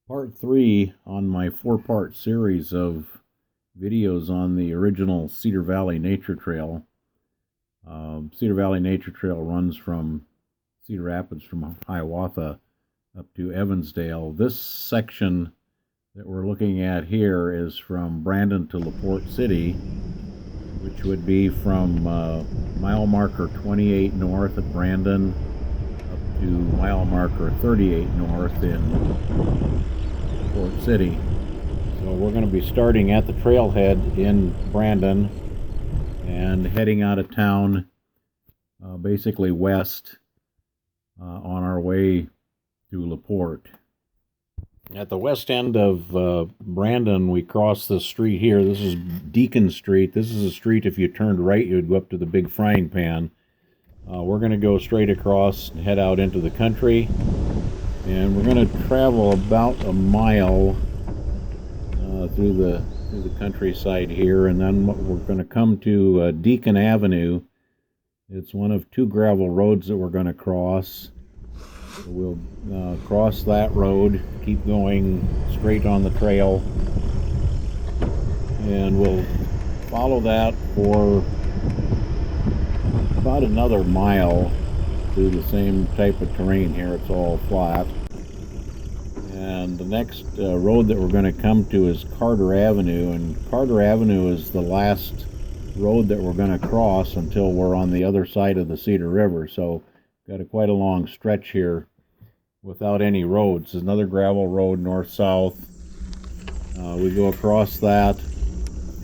Part 3 on my 4-part series of videos on the original Cedar Valley Nature Trail. Cedar Valley Nature Trail runs from Cedar Rapids from Hiawatha up to Evansdale. This section that we're looking at here is from Brandon to LaPorte City, which would be from mile marker 28 north at Brandon up to mile marker 38 north in Porte City. So we're going to be starting at the trailhead in Brandon and heading out of town basically west on our way to LaPorte. At the west end of Brandon, we cross the street here. This is Deacon Street. This is a street, if you turned right, you'd go up to the Big Frying Pan. We're going to go straight across and head out into the country. And we're going to travel about a mile through the countryside here, and then we're going to come to Deacon Avenue. It's one of two gravel roads that we're going to cross. So we'll cross that road, keep going straight on the trail, and we'll follow that for about another mile through the same type of terrain here. It's all flat. And the next road that we're going to come to is Carter Avenue, and Carter Avenue is the last road that we're going to cross until we're on the other side of the Cedar River. So got quite a long stretch here without any roads. There's another gravel road north-south. We go across that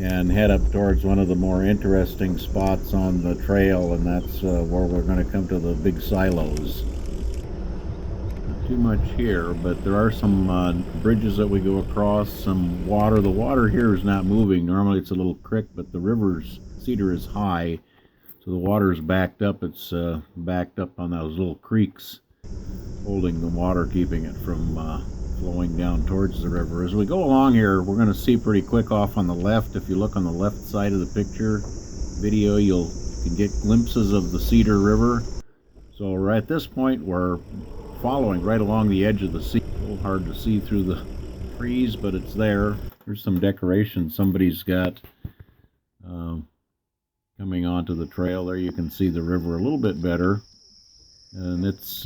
and head up towards one of the more interesting spots on the trail, and that's where we're going to come to the big silos. Not too much here, but there are some bridges that we go across, some water. The water here is not moving. Normally it's a little creek, but the Cedar is high, so the water is backed up. It's backed up on those little creeks, holding the water, keeping it from flowing down towards the river. As we go along here, we're going to see pretty quick off on the left. If you look on the left side of the picture video, you can get glimpses of the Cedar River. So right at this point, we're following right along the edge of the sea. A little hard to see through the trees, but it's there. There's some decoration somebody's got coming onto the trail. There you can see the river a little bit better. And it's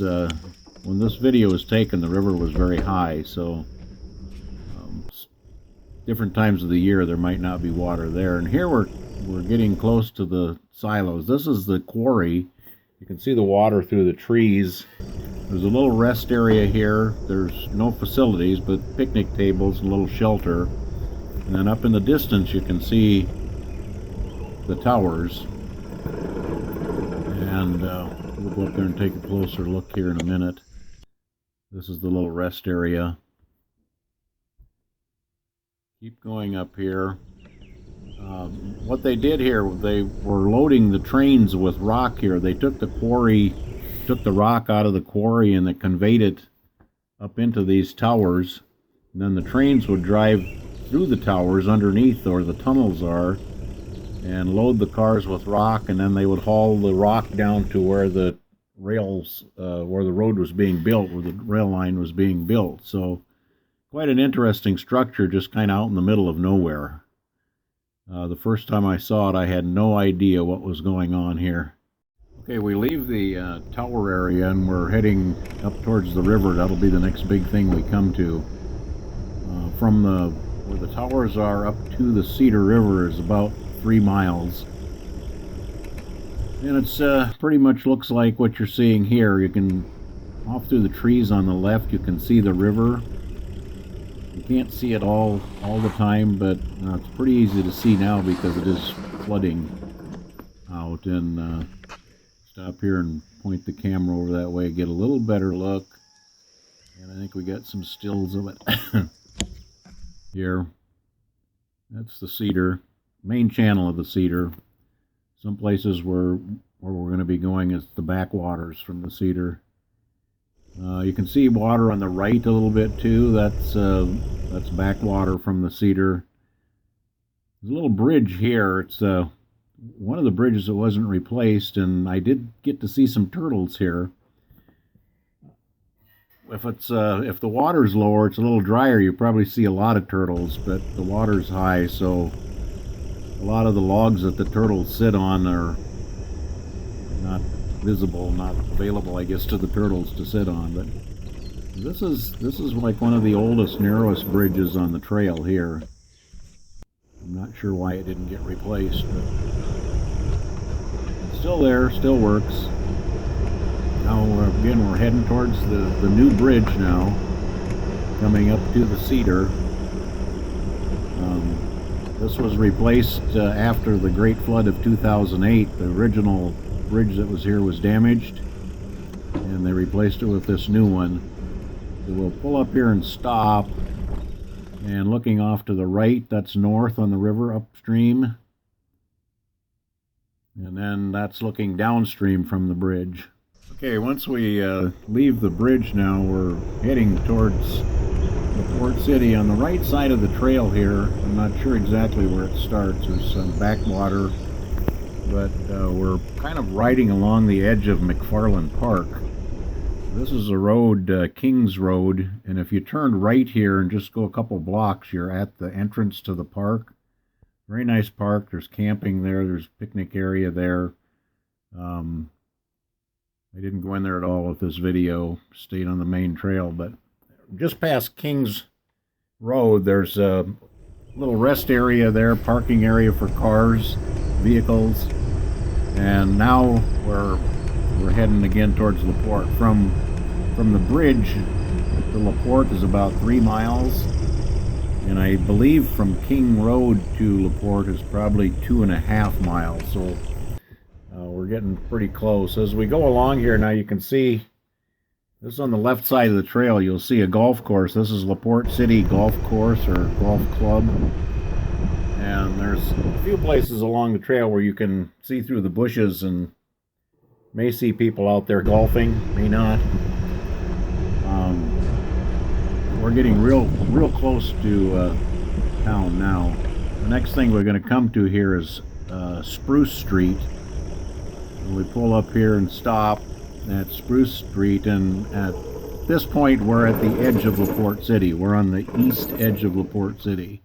when this video was taken, the river was very high, so different times of the year there might not be water there. And here we're getting close to the silos. This is the quarry. You can see the water through the trees. There's a little rest area here. There's no facilities, but picnic tables and a little shelter. And then up in the distance you can see the towers. And we'll go up there and take a closer look here in a minute. This is the little rest area. Keep going up here. What they did here, they were loading the trains with rock here. They took the rock out of the quarry and they conveyed it up into these towers. And then the trains would drive through the towers underneath, where the tunnels are, and load the cars with rock, and then they would haul the rock down to where the rails, where the road was being built, where the rail line was being built. So quite an interesting structure, just kind of out in the middle of nowhere. The first time I saw it, I had no idea what was going on here. Okay, we leave the tower area and we're heading up towards the river. That'll be the next big thing we come to. From where the towers are up to the Cedar River is about 3 miles. And it's pretty much looks like what you're seeing here. You can, off through the trees on the left, you can see the river. You can't see it all the time, but it's pretty easy to see now because it is flooding out. And stop here and point the camera over that way, get a little better look. And I think we got some stills of it here. That's the Cedar, main channel of the Cedar. Some places where we're going to be going is the backwaters from the Cedar. You can see water on the right a little bit too. That's backwater from the Cedar. There's a little bridge here. It's one of the bridges that wasn't replaced, and I did get to see some turtles here. if the water's lower, it's a little drier, you probably see a lot of turtles, but the water's high, so a lot of the logs that the turtles sit on are not visible, not available, I guess, to the turtles to sit on. But this is like one of the oldest, narrowest bridges on the trail here. I'm not sure why it didn't get replaced, but it's still there, still works. Now again, we're heading towards the new bridge now, coming up to the Cedar. This was replaced after the Great Flood of 2008. The original bridge that was here was damaged, and they replaced it with this new one. So we'll pull up here and stop, and looking off to the right, that's north on the river upstream, and then that's looking downstream from the bridge. Okay, once we leave the bridge now, we're heading towards Porte City. On the right side of the trail here, I'm not sure exactly where it starts, there's some backwater, but we're kind of riding along the edge of McFarland Park. This is a road, Kings Road, and if you turn right here and just go a couple blocks, you're at the entrance to the park. Very nice park. There's camping there, there's a picnic area there. I didn't go in there at all with this video, stayed on the main trail, but just past Kings Road, there's a little rest area there, parking area for cars, vehicles, and now we're heading again towards LaPorte. From the bridge to LaPorte is about 3 miles, and I believe from King Road to LaPorte is probably 2.5 miles, so we're getting pretty close. As we go along here now, you can see this is on the left side of the trail. You'll see a golf course. This is LaPorte City Golf Course or Golf Club. And there's a few places along the trail where you can see through the bushes and may see people out there golfing, may not. We're getting real close to town now. The next thing we're going to come to here is Spruce Street. And we pull up here and stop at Spruce Street, and at this point we're at the edge of LaPorte City. We're on the east edge of LaPorte City.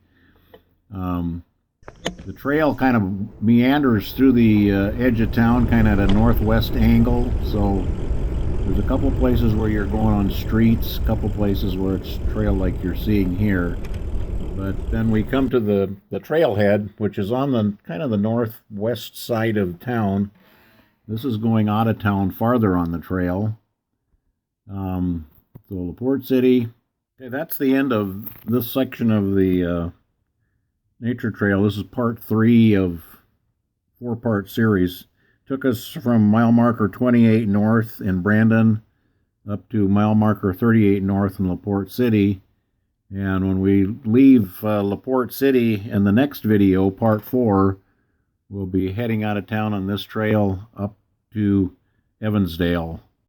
The trail kind of meanders through the edge of town, kind of at a northwest angle, so there's a couple places where you're going on streets, a couple places where it's trail like you're seeing here. But then we come to the trailhead, which is on the kind of the northwest side of town. This is going out of town farther on the trail. So LaPorte City. Okay, that's the end of this section of the nature trail. This is part 3 of 4-part series. Took us from mile marker 28 north in Brandon up to mile marker 38 north in LaPorte City. And when we leave LaPorte City in the next video, part 4, we'll be heading out of town on this trail up to Evansdale.